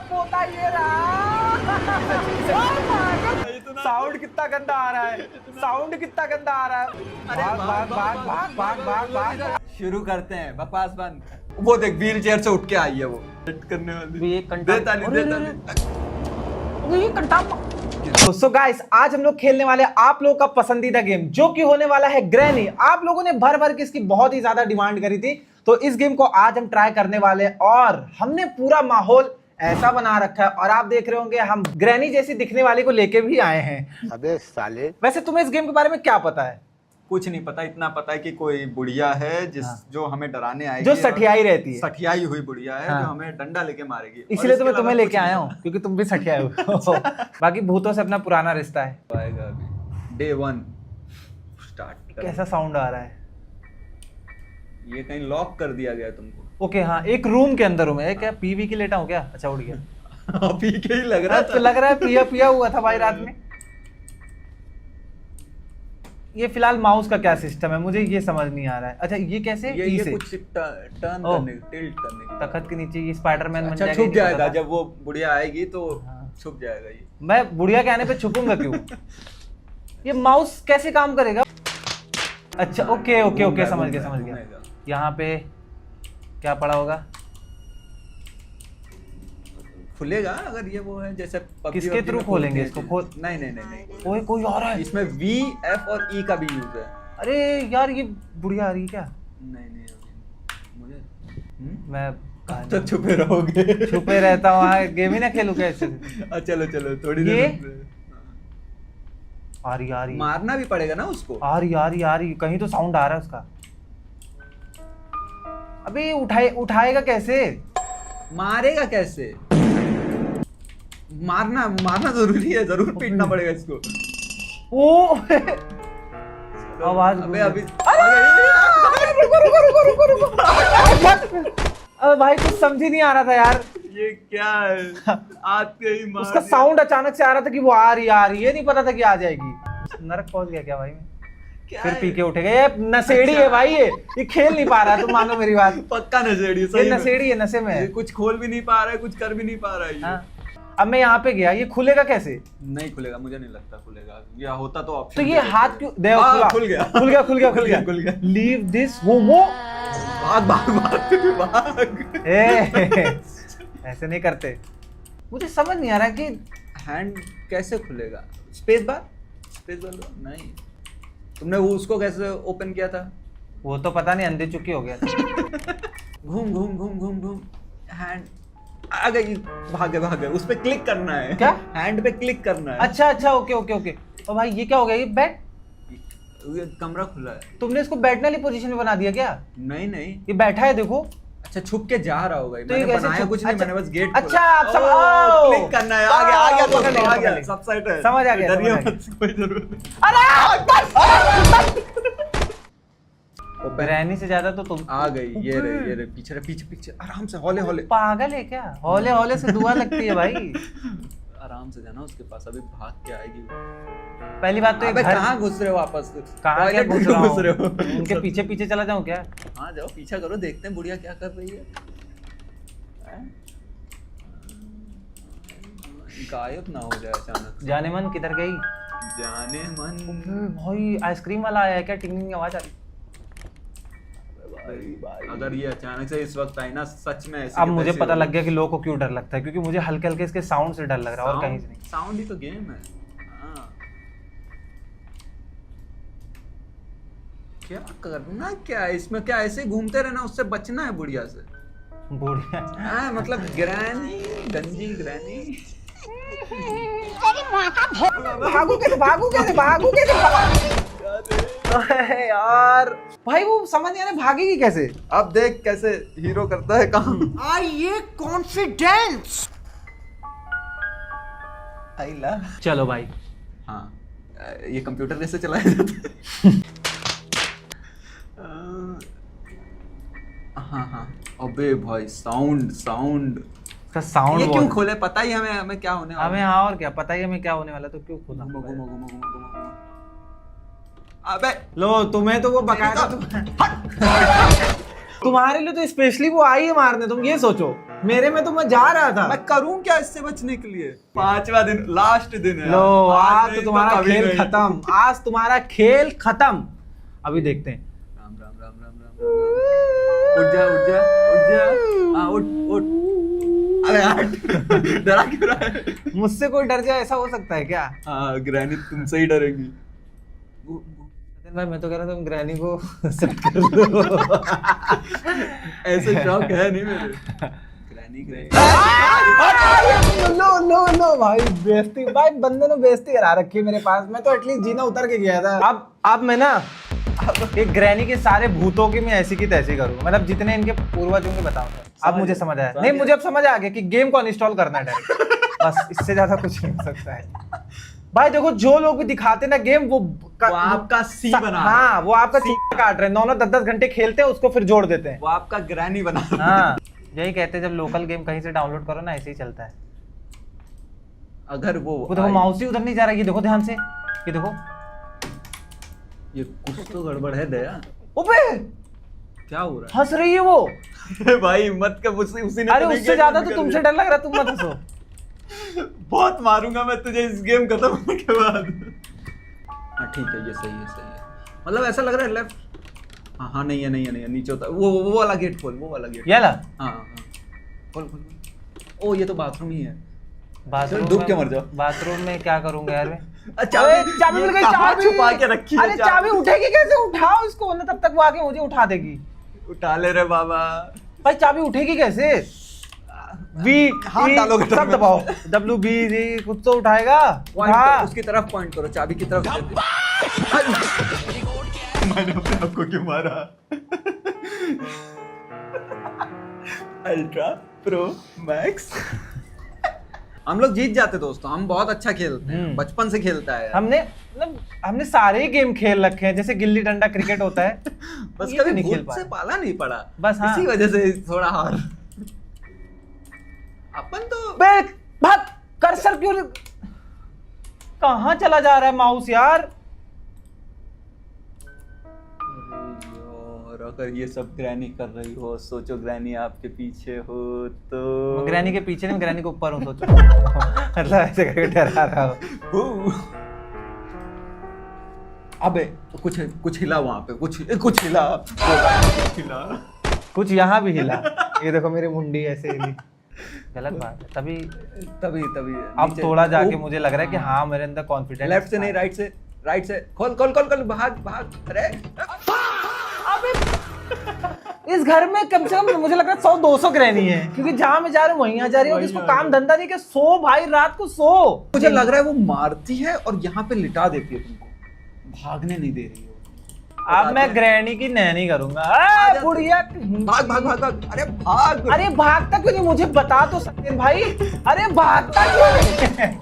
पोता ये रहा। साउंड कितना गंदा आ रहा है, साउंड कितना गंदा आ रहा है। भाग भाग भाग भाग भाग भाग भाग। शुरू करते हैं, बकवास बंद। वो देख व्हील चेयर से उठ के आई है वो करने वाली। ये कंटा देता सो गाइस, आज हम लोग खेलने वाले आप लोगों का पसंदीदा गेम जो कि होने वाला है ग्रैनी। आप लोगों ने भर भर के इसकी बहुत ही ज्यादा डिमांड करी थी, तो इस गेम को आज हम ट्राई करने वाले हैं और हमने पूरा माहौल ऐसा बना रखा है और आप देख रहे होंगे हम ग्रैनी जैसी दिखने वाली को लेके भी आए हैं। अबे साले, वैसे तुम्हें इस गेम के बारे में क्या पता है? कुछ नहीं पता, इतना पता है कि कोई बुढ़िया है जो हमें डराने आएगी, जो सठियाई रहती है, सठियाई हुई बुढ़िया है जो हमें डंडा लेके मारेगी। इसलिए तो मैं तुम्हें लेके आया हूँ क्योंकि तुम भी सठियाए हो। बाकी भूतों से अपना पुराना रिश्ता है। आएगा अभी डे 1 स्टार्ट। कैसा साउंड आ रहा है? ये कहीं लॉक कर दिया गया तुमको? ओके हाँ, एक रूम के अंदर हूँ मैं। क्या पीवी की लेटा हूँ क्या? अच्छा उठ गया। पी के ही लग रहा था। लग रहा है पिया पिया हुआ था भाई रात में। ये फिलहाल माउस का क्या सिस्टम है मुझे ये समझ नहीं आ रहा है। अच्छा ये कैसे? ये कुछ टर्न करने, टिल्ट करने की। तखत के नीचे ये स्पाइडरमैन बन अच्छा, जाएगा। छुप जाएगा जब वो बुढ़िया आएगी तो छुप जाएगा ये। मैं बुढ़िया के आने पे छुपूंगा क्यों? ये माउस कैसे काम करेगा? अच्छा ओके ओके ओके, समझ गया। यहाँ पे क्या पड़ा होगा? खुलेगा अगर ये वो है जैसे किसके थ्रू खोलेंगे इसको? नहीं कोई और है इसमें V, F और E का भी यूज है। अरे यार ये बुढ़िया आ रही है क्या? नहीं मुझे मैं कब तक छुपे रहोगे? छुपे रहता हूँ, गेम ही ना खेलूं कैसे? चलो थोड़ी देर आ रही मारना भी पड़ेगा ना उसको। आ रही कहीं तो साउंड आ रहा है उसका। अबे उठाएगा कैसे? मारेगा कैसे? मारना जरूरी है, जरूर पीटना पड़ेगा इसको। ओ आवाज। अबे अभी रुको। अबे भाई कुछ समझ ही नहीं आ रहा था यार। ये क्या है? आते ही मार उसका साउंड अचानक से आ रहा था कि वो आ रही है, ये नहीं पता था कि आ जाएगी। नरक पहुंच गया क्या भाई मैं? फिर पी के उठेगा। ये नशेड़ी है भाई, ये खेल नहीं पा रहा है। तुम मानो मेरी बात, पक्का नशेड़ी है। ये नशेड़ी है, नशे में है। कुछ खोल भी नहीं पा रहा है, कुछ कर भी नहीं पा रहा है। हाँ। अब मैं यहाँ पे गया, ये खुलेगा कैसे? नहीं खुलेगा, मुझे नहीं लगता खुलेगा। या होता तो ऑप्शन। तो ये हाथ क्यों? देखो खुल गया। लीव दिस होमो। भाग। ऐसे नहीं करते। मुझे समझ नहीं आ रहा कि हैंड कैसे खुलेगा। स्पेस बार नहीं। तुमने वो उसको कैसे ओपन किया था? वो तो पता नहीं, अंधे चुकी हो गया। घूम हैंड आ गई। भागे उस पे क्लिक करना है। क्या? हैंड पे क्लिक करना है। अच्छा ओके। और भाई ये क्या हो गया? ये बेड, ये कमरा खुला है। तुमने इसको बैठने वाली पोजीशन में बना दिया क्या? नहीं ये बैठा है देखो। अच्छा छुप के जा रहा होगा। तो मैंने बनाया कुछ नहीं, मैंने बस गेट अच्छा आप सब क्लिक करना है। आ गया सब सेट है। समझ आ गया। कोई जरूरत नहीं। ग्रैनी से ज्यादा तो तुम आ गई। ये रे पीछे आराम से हौले पागल है क्या? हौले से दुआ लगती है भाई। आराम से जाना उसके पास, अभी भाग के आएगी। पहली बात तो ये कहाँ घुस रहे हो वापस? कहाँ क्या घुस रहे हो? उनके उनके पीछे चला जाऊं क्या? हाँ जाओ, पीछा करो, देखते हैं बुढ़िया क्या कर रही है। गायब ना हो जाए अचानक। जाने मन किधर गई? जाने मन भाई आइसक्रीम वाला आया है क्या? टिंग आवाज आ रही। अगर ये अचानक से इस वक्त आई ना, सच में ऐसे अब मुझे पता लग गया कि लोगों को क्यों डर लगता है, क्योंकि मुझे हल्के हल्के इसके साउंड से डर लग रहा है और कहीं से नहीं। साउंड ही तो गेम है। क्या करना क्या है इसमें? क्या ऐसे घूमते रहना, उससे बचना है बुढ़िया से। बुढ़िया मतलब ग्रैनी, गंजी ग्रैनी। भागू कैसे यार? भाई वो समझ नहीं आ रहा भागेगी कैसे? अब देख कैसे हीरो करता है काम। आइए कॉन्फिडेंस। चलो भाई। हाँ, ये कंप्यूटर कैसे चलाया जाता है? हाँ अबे भाई साउंड का साउंड ये क्यों खोले? पता ही हमें क्या होने वाला। हमें हाँ और क्या पता ही हमें क्या होने वाला, तो क्यों खोला? घुमा। अबे लो तुम्हें तो वो बकायदा तुम्हारे लिए तो स्पेशली वो आई है मारने, तुम ये सोचो। मेरे में तो मैं जा रहा था। मैं करूं क्या इससे बचने के लिए? 5वां दिन, लास्ट दिन है। लो आज तो नहीं तुम्हारा कभी खेल नहीं। खत्म, आज तुम्हारा खेल खत्म। अभी देखते हैं। राम राम राम राम राम राम। उठ जा उठ जा उठ जा। हाँ उठ उठ। अरे हट। डरा क्यों रहा है? मुझसे कोई डर जाए ऐसा हो सकता है क्या? हाँ ग्रैनी तुमसे ही डरेंगी। सचिन भाई मैं तो कह रहा था तुम ग्रैनी को सेट कर लो। ऐसे शौक है नहीं मेरे। Granny granny. लो लो लो भाई बेइज्जती, भाई बंदे ने बेइज्जती करा रखी है मेरे पास। मैं तो एटलीस्ट जीना उतर के गया था। अब मैं ना एक ग्रैनी के सारे भूतों की मैं ऐसी की तैसी करूंगा, मतलब जितने इनके पूर्वजों के बताऊंगा। अब मुझे समझ आया, नहीं मुझे अब समझ आ गया कि गेम को अनइंस्टॉल करना है डायरेक्ट। बस इससे ज्यादा कुछ नहीं हो सकता है भाई। देखो जो लोग भी दिखाते ना गेम वो आपका सी बना रहे हैं। हाँ वो आपका सी काट रहे हैं। 9-9 10-10 घंटे खेलते हैं उसको फिर जोड़ देते हैं। वो आपका ग्रैनी बना रहे हैं। हाँ यही कहते हैं जब लोकल गेम कहीं से डाउनलोड करो ना ऐसे ही चलता है। अगर वो देखो माउस ही उधर नहीं जा रहा है, ये देखो ध्यान से, ये देखो। ये कुछ तो गड़बड़ है दया। ओबे क्या हो रहा हंस रही है वो। है? भाई मत कर, उसी ने अरे तो नहीं उससे किया, ज्यादा तुम तो कर तुमसे दिया। डर लग रहा, तुम मत हंसो। बहुत मारूंगा मैं तुझे इस गेम खत्म होने के बाद। हाँ ठीक है, ये सही है सही है। मतलब ऐसा लग रहा है लेफ्ट। हाँ हाँ नहीं है नहीं है नहीं है, नीचे होता वो वाला गेट खोल, वो वाला गेट। ये ला हाँ हाँ खोल खोल खोल। ओ ये तो बाथरूम ही है। बाथरूम डूब में- के मर जाओ। बाथरूम में क्या करूंगा यार मैं? चाबी मिल गई, कहाँ चाबी छुपा के रखी है अरे चाबी उठेगी कैसे? उठाओ इसको ना, तब तक वो आके मुझे उठा देगी। उठा ले रे बाबा। भाई चाबी उठेगी कैसे? वी हाथ डालोगे तो सब मैं- दबाओ, WB कुछ तो उठाएगा। पॉइंट उठा। करो, उसकी तरफ पॉइंट करो, चाबी की तरफ। मैंने अपने आप को क्यों मारा? Ultra pro max. हम लोग जीत जाते दोस्तों, हम बहुत अच्छा खेलते हैं, बचपन से खेलता है। हमने सारे ही गेम खेल रखे हैं, जैसे गिल्ली डंडा क्रिकेट होता है। बस ये कभी नहीं खेल भूत से पाए। पाला नहीं पड़ा, बस हाँ। इसी वजह से थोड़ा हार। अपन तो बे भाग, कर्सर क्यों कहाँ चला जा रहा है माउस यार? और अगर ये सब ग्रैनी कर रही हो, सोचो ग्रैनी आपके पीछे हो तो। ग्रैनी के पीछे नहीं, ग्रैनी के ऊपर हूँ सोचो। मतलब ऐसे करके डरा रहा हो। अबे कुछ हिला वहां पे, कुछ हिला। कुछ यहाँ भी हिला। ये देखो मेरी मुंडी ऐसे हिली। गलत बात है। तभी तभी अब थोड़ा जाके मुझे लग रहा है कि हाँ मेरे अंदर कॉन्फिडेंस। लेफ्ट से नहीं, राइट से खोल खोल खोल खोल, भाग। अरे इस घर में कम से कम मुझे लग रहा है 100-200 ग्रैनी है, क्योंकि जहां मैं जा रहा हूँ वहीं आ जा रही है। और जिसको काम धंधा नहीं कि सो भाई, रात को सो। मुझे लग रहा है वो मारती है और यहाँ पे लिटा देती है तुमको, भागने नहीं दे रही है। अब मैं ग्रैनी की नैनी करूंगा। बुढ़िया भाग। अरे भाग। अरे भागता क्यों नहीं? मुझे बता तो सकते भाई। अरे भागता क्यों नहीं?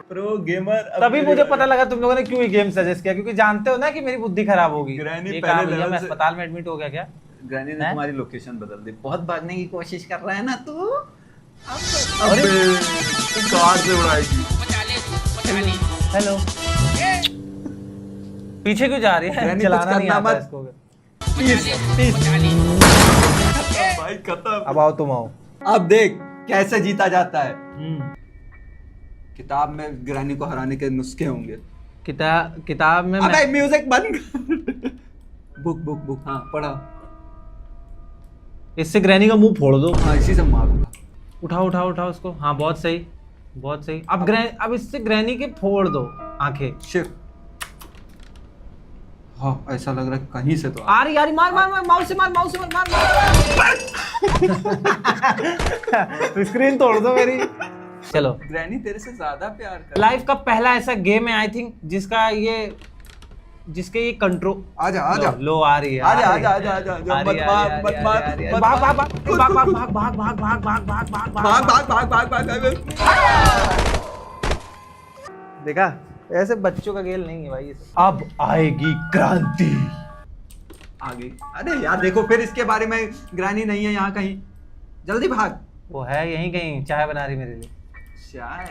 Pro gamer. तभी मुझे पता लगा तुम लोगों ने क्यों ये गेम सजेस्ट किया, क्योंकि जानते हो ना कि मेरी बुद्धि खराब होगी। ग्रैनी ये पहले काम भैया, लेवल मैं से- अस्पताल में एडमिट हो गया क्या? ग्रैनी ने हैं? तुम्हारी लोकेशन बदल दी, बहुत भागने की कोशिश कर रहा है ना तू। अरे कार से उड़ाएगी। हेलो, पीछे क्यों जा रही है? ग्रैनी चलाना कुछ नहीं करना आता मत। इसको। भाई खत्म। अब आओ तुम आओ। अब देख कैसे जीता जाता है। किताब में ग्रैनी को हराने के नुस्खे होंगे। किताब में अबे म्यूजिक बंद कर। बुक हाँ पढ़ा। इससे ग्रैनी का मुंह फोड़ दो। हाँ इसी से मारूंगा। उठाओ उसको। हाँ बहुत सही। अब इससे ग्रैनी के फोड़ दो आंखें। शिफ्ट। हाँ ऐसा लग रहा है कहीं से तो आ रही मार माउस से मार। स्क्रीन तोड़ दो मेरी। चलो, ग्रैनी तेरे से ज्यादा प्यार कर। लाइफ का पहला ऐसा गेम है आई थिंक जिसके ये कंट्रोल। आजा। लो आ रही है। आजा। मत मार। भाग। देखा, ऐसे बच्चों का खेल नहीं है भाई ये सब। अब आएगी क्रांति। आगे। अरे यार देखो फिर इसके बारे में, ग्रैनी नहीं है यहाँ कहीं, जल्दी भाग। वो है यहीं कहीं, चाय बना रही मेरे लिए। चाय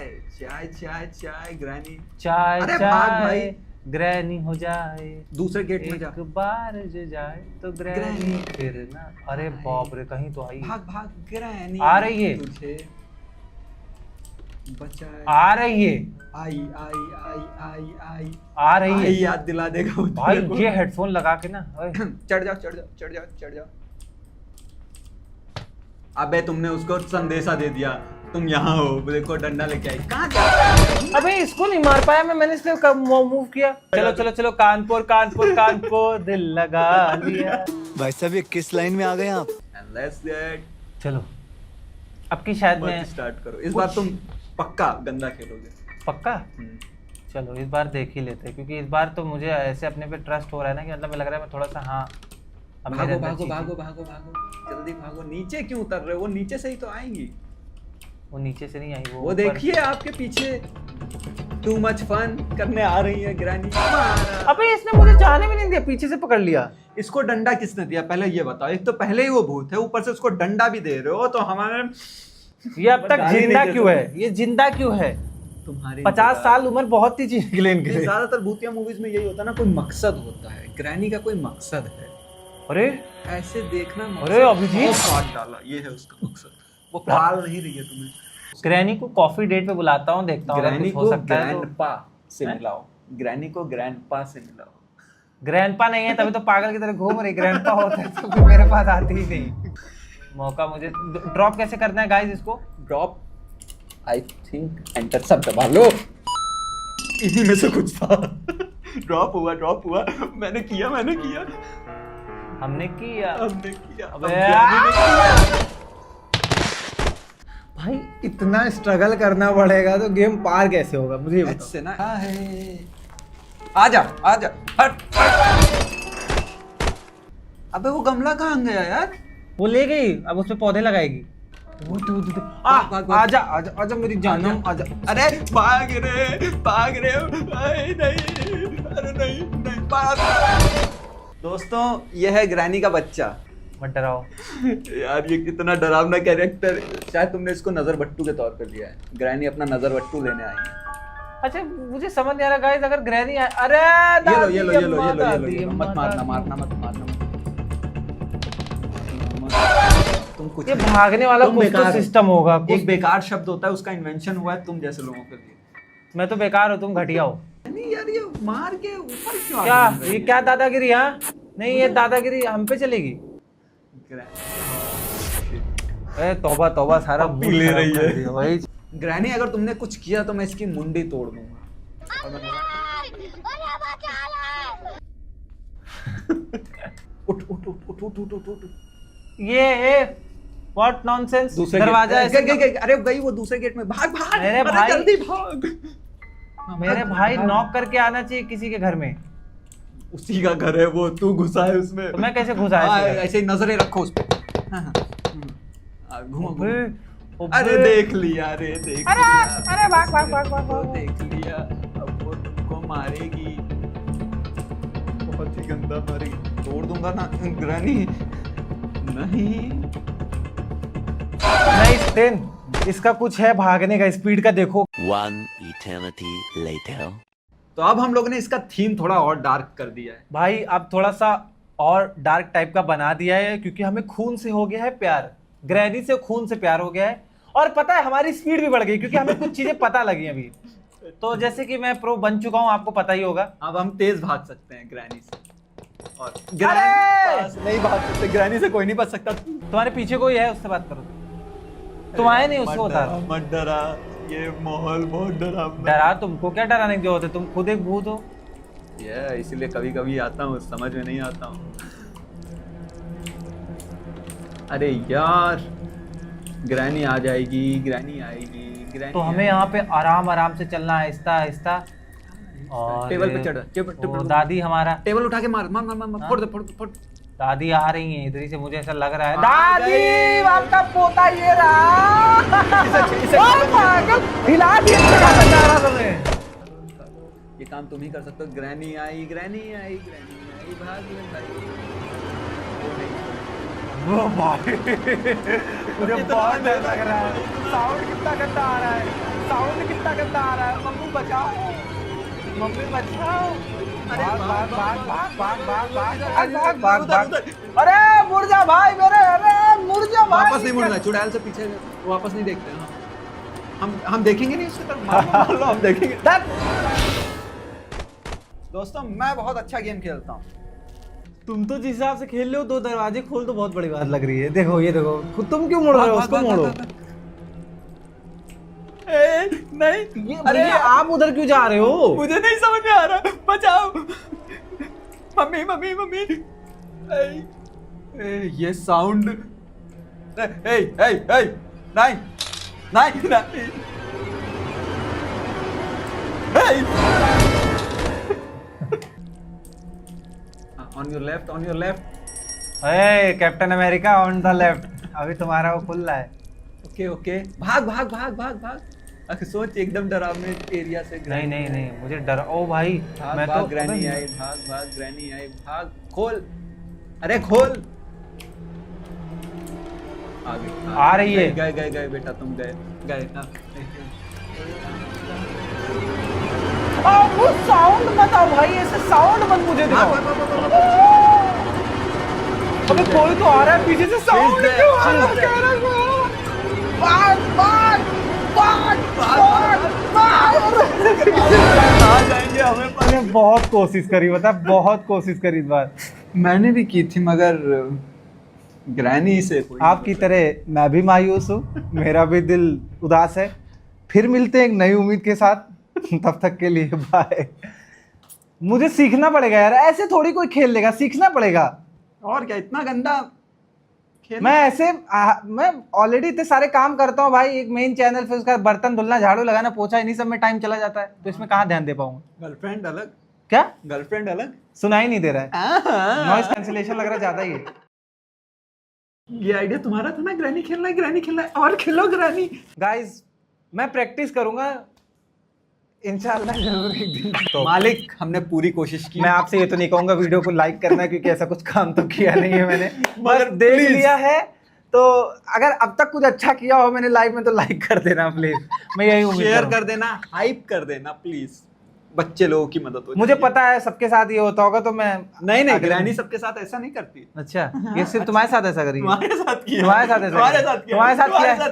ग्रैनी। चाय अरे भाग भाई। ग्रैनी हो जाए दूसरे गेट में जा। एक बार जो जाए तो ग्रैनी फिर ना। अरे बाप रे, कहीं तो आई। भाग भाग ग्रैनी आ रही है। तुझे बचाए। आ रही है। आई आई आई आई आई आ रही है। आई याद दिला देगा वो भाई तेरे को। ये हेडफोन लगा के ना, ओए। चढ़ जाओ चढ़ जाओ चढ़ जाओ चढ़ जाओ। अबे तुमने उसको संदेशा दे दिया तुम यहाँ हो, देखो डंडा लेके आई। कहाँ जा रहा है? अबे इसको नहीं मार पाया मैंने इसलिए कब मूव किया। चलो चलो चलो, कानपुर कानपुर कानपुर दिल लगा लिया। भाई साहब ये किस लाइन में आ गए आप? And let's get चलो अब की शायद में मत स्टार्ट करो। इस बार तुम पक्का गंदा खेलोगे। पक्का। चलो इस बार देख ही लेते हैं, क्योंकि इस बार तो मुझे ऐसे अपने पे ट्रस्ट हो रहा है ना कि मतलब लग रहा है मैं थोड़ा सा, हाँ अब मेरे भागो अंदर भागो चीज़ें- भागो भागो भागो जल्दी भागो। नीचे क्यों उतर रहे हो? वो नीचे से ही तो आएंगी। वो नीचे से नहीं आई, वो वो ऊपर- देखिए आपके पीछे टू मच फन करने आ रही है ग्रैनी। अबे इसने मुझे जाने भी नहीं दिया, पीछे से पकड़ लिया। इसको डंडा किसने दिया पहले ये बताओ। एक तो पहले ही वो भूत है, ऊपर से उसको डंडा भी दे रहे हो तो हमारे ये अब तक गाली नहीं जिंदा दे क्यों है? सकते। ये जिंदा क्यों है? तुम्हारे 50 साल उम्र बहुत ही चीज के लिए इनके लिए। ज्यादातर भूतिया मूवीज में यही होता है ना, कोई मकसद होता है। ग्रैनी का कोई मकसद है, अरे ऐसे देखना मकसद। अरे अभिजीत! वो काट डाला, ये है उसका मकसद। वो पाल नहीं रही है तुम्हें। ग्रैनी को कॉफी डेट पे बुलाता हूँ, देखता हूँ ग्रैनी कुछ को हो सकता है तो। ग्रैंडपा से हैं? मिलाओ। ग्रैनी को ग्रैंडपा से मिलाओ। ग्रैंडपा नहीं है तभी तो पागल की तरह घूम रही। ग्रैंडपा होता है तो फिर मेरे पास आती ही नहीं। मौका मुझे ड्रॉप कैसे करना है गाइस इसको? ड्रॉप आई थिंक एंटर सब दबा लो। इन्हीं में से कुछ था। ड्रॉप हुआ। मैंने किया हमने किया। हमने किया। अबे अब ग्रैनी ने किया। भाई इतना स्ट्रगल करना पड़ेगा तो गेम पार कैसे होगा मुझे ये एच बताओ। से ना है। आजा हट। अबे वो गमला कहाँ गया यार? वो ले गई, अब उसपे पौधे लगाएगी। वो भाग। आजा मेरी जानम आजा। अरे भाग रे अरे नहीं भाग। दोस्तों ये है ग्रैनी का बच्चा। मत डराओ। यार ये कितना डरावना कैरेक्टर। शायद तुमने इसको नजर बट्टू के तौर पे लिया है। ग्रैनी अपना नजर बट्टू लेने आई है। अच्छा मुझे समझ नहीं आ रहा गाइस, अगर ग्रैनी अरे ये लो दादी अम्मा, मत दादी मारना अम्मा। मत। तुम कुछ ये नहीं। भागने वाला तुम कुछ तो बेकार- सिस्टम होगा कुछ। एक बेकार शब्द होता है, उसका इन्वेंशन हुआ है तुम जैसे लोगों के लिए। मैं तो बेकार हूँ, तुम घटिया हो। नहीं यार ये मार के ऊपर क्यों क्या आ रही है? ये क्या दादागिरी? हाँ नहीं, ये दादागिरी हम पे चलेगी। ए तौबा तौबा, सारा पप्पी मूड ले खराब रही कर है। दिया भाई। ग्रैनी अगर तुमने कुछ किया तो मैं इसकी मुंडी तोड़ दूंगा। उठ। ये व्हाट नॉनसेंस। दूसरे दरवाजा गेट ऐसे- अरे गई वो दूसरे गेट में। भाग मेरे अरे भाई- जल्दी भाग। मेरे भाई नॉक करके आना चाहिए किसी के घर में। उसी का घर है वो, तू घुसा है उसमें। तो मैं कैसे घुसा हाँ, ऐसे? ऐसे ही नजरें रखो उस पे। घूमो ओबे, घूमो। ओबे। अरे देख लिया। अरे भाग। वो देख लिया। अब वो तुमको मारेगी, बहुत ही गंदा मारेगी। तोड़ दूंगा ना ग्रैनी। नहीं नाइस 10। इसका कुछ है भागने का, स्पीड का देखो। One eternity later. तो अब हम लोग ने इसका थीम थोड़ा और डार्क कर दिया है। भाई अब थोड़ा सा और डार्क टाइप का बना दिया है, क्योंकि हमें खून से हो गया है प्यार। ग्रैनी से खून से प्यार हो गया है, और पता है हमारी स्पीड भी बढ़ गई क्योंकि हमें कुछ चीजें पता लगी अभी। तो जैसे कि मैं प्रो बन चुका हूँ, आपको पता ही होगा। अब हम तेज भाग सकते हैं ग्रैनी से। और अरे! ग्रैनी नहीं भाग सकते। ग्रैनी से कोई नहीं बच सकता। तुम्हारे पीछे कोई है, उससे बात करो। तुम आए नहीं, उसको बता रहा हूं। मत डरा। ये माहौल बहुत डरावना डरा तुमको क्या डराने की जरूरत है? तुम खुद एक भूत हो। है। इसलिए कभी कभी आता हूँ, समझ में नहीं आता हूँ। अरे यार ग्रैनी आ जाएगी। ग्रैनी तो हमें यहाँ पे आराम आराम से चलना है, आहिस्ता आहिस्ता। और टेबल पे चढ़। वो दादी हमारा, टेबल उठा के मार। फोड़ दे फोड़। दादी आ रही है इधर ही से, मुझे ऐसा लग रहा है। आ दादी गई। आपका पोता ये रहा। ओए पागल, हिला दिया क्या बता रहा तुम्हें? ये काम तुम ही कर सकते हो। ग्रैनी आई भाग ले भाई। वो भाई मुझे बहुत डर लग रहा है। साउंड कितना गंदा आ रहा है। मम्मू बचाओ। मम्मी बचाओ। अरे भाग भाग भाग भाग भाग भाग भाग अरे, भाग भाग उधर, भाग। उधर। अरे मुड़ जा भाई मेरे, अरे मुड़ जा भाई। वापस नहीं मुड़ना, चुड़ैल से पीछे वापस नहीं देखते हैं हम देखेंगे नहीं उसकी तरफ। मान लो हम देखेंगे। दोस्तों मैं बहुत अच्छा गेम खेलता हूँ। तुम तो जिस हिसाब से खेल रहे हो, 2 दरवाजे खोल तो बहुत बड़ी बात लग रही है। देखो ये देखो, खुद तुम क्यों मुड़ रहे हो? उसको मोड़ो। नहीं ये अरे भैया आप उधर क्यों जा रहे हो? मुझे नहीं समझ में आ रहा, बचाओ। मम्मी मम्मी मम्मी ये साउंड। नहीं नहीं नहीं on your left, on your left. A captain America on the left. अभी तुम्हारा वो खुल रहा है। ओके ओके, भाग भाग भाग भाग भाग। अरे सोच एकदम डरावने एरिया से नहीं नहीं नहीं, मुझे डर। ओ भाई भाग मैं भाग तो ग्रैनी आई, भाग भाग ग्रैनी आई, भाग खोल। अरे खोल। आगे आ रही है। गए गए गए बेटा, तुम गए गए। हाँ। वो साउंड मत आओ भाई, ऐसे साउंड मत मुझे दिखाओ। भाग, भाग, भाग, भाग, भाग। अबे कोई तो आ रहा है पीछे से, साउंड She's there, क्यों आ रहा she's है? there. भाग भाग भाग भाग भाग। आ जाएंगे हमें पर। मैंने बहुत कोशिश करी, बता बहुत कोशिश करी इस बार। मैंने भी की थी मगर ग्रैनी से कोई आपकी तरह मैं भी मायूस हूँ, मेरा भी दिल उदास है। फिर मिलते हैं एक नई उम्मीद के साथ, तब तक के लिए बाय। मुझे सीखना पड़ेगा यार, ऐसे थोड़ी कोई खेल लेगा, सीखना पड़ेगा। और क्या इतना गंदा खेल। मैं ऐसे मैं ऑलरेडी इतने सारे काम करता हूँ भाई, एक मेन चैनल, फिर उसका बर्तन धुलना, झाड़ू लगाना, पोछा, इन्हीं सब में टाइम चला जाता है, तो इसमें कहाँ ध्यान दे पाऊंगा? गर्लफ्रेंड अलग, क्या गर्लफ्रेंड अलग। सुनाई नहीं दे रहा है? नॉइस ये कैंसिलेशन लग रहा है ज्यादा ही है। आइडिया तुम्हारा था ना, ग्रैनी खेलना है, ग्रैनी खेलना है, और खेलो ग्रैनी। गाइस मैं प्रैक्टिस करूंगा इंशाल्लाह जरूर एक दिन। तो मालिक हमने पूरी कोशिश की। मैं आपसे ये तो नहीं कहूंगा वीडियो को लाइक करना, क्योंकि ऐसा कुछ काम तो किया नहीं है मैंने, मगर बस देख please। लिया है। तो अगर अब तक कुछ अच्छा किया हो मैंने लाइफ में, तो लाइक कर देना प्लीज, मैं यही उम्मीद शेयर करूंगा। कर देना, हाइप कर देना प्लीज, बच्चे लोगों की मदद हो मुझे जाएगी। पता है सबके साथ ये होता होगा, तो मैं नहीं नहीं, आगे- ग्रैनी सबके साथ ऐसा नहीं करती। अच्छा ये सिर्फ तुम्हारे साथ ऐसा करिए? तुम्हारे साथ किया, तुम्हारे साथ ऐसा तुम्हारे किया? साथ किया, तुम्हारे साथ किया है? साथ